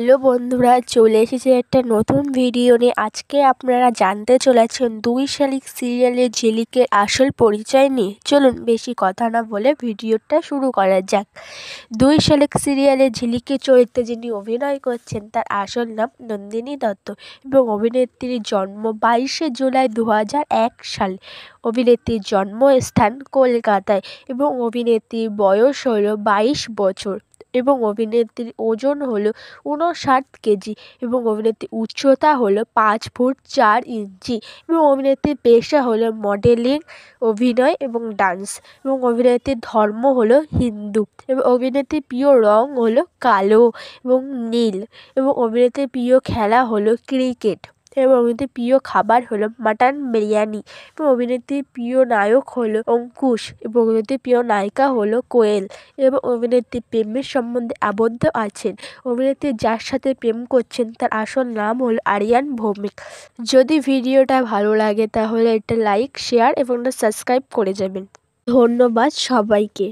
Hello বন্ধুরা, চলে এসেছে একটা নতুন ভিডিও নিয়ে। আজকে আপনারা জানতে চলেছেন 2 শালিক সিরিয়ালের ঝিলিকের আসল পরিচয় নিয়ে। চলুন বেশি কথা না বলে ভিডিওটা শুরু করা যাক। 2 শালিক সিরিয়ালের ঝিলিকের চরিত্রে যিনি অভিনয় করছেন তার আসল নাম নন্দিনী দত্ত এবং অভিনেত্রীর জন্ম 22শে জুলাই 2001 সালে। অভিনেত্রীর জন্মস্থান কলকাতায় এবং অভিনেত্রীর বয়স হলো 22 বছর এবং অভিনেত্রীর ওজন হলো 59 কেজি এবং অভিনেত্রীর উচ্চতা হলো 5 ফুট 4 ইঞ্চি এবং অভিনেত্রীর পেশা হলো মডেলিং, অভিনয় এবং ডান্স এবং অভিনেত্রীর ধর্ম হলো হিন্দু এবং অভিনেত্রীর প্রিয় রং হলো কালো এবং নীল এবং অভিনেত্রীর প্রিয় খেলা হলো ক্রিকেট এবং অভিনেত্রীর প্রিয় খাবার হলো মাটন বিরিয়ানি এবং অভিনেত্রীর প্রিয় নায়ক হলো অঙ্কুশ এবং অভিনেত্রীর প্রিয় নায়িকা হলো কোয়েল এবং অভিনেত্রী প্রেমের সম্বন্ধে আবদ্ধ আছেন। অভিনেত্রী যার সাথে প্রেম করছেন তার আসল নাম হলো আরিয়ান ভৌমিক। যদি ভিডিওটা ভালো লাগে তাহলে একটা লাইক, শেয়ার এবং সাবস্ক্রাইব করে যাবেন। ধন্যবাদ সবাইকে।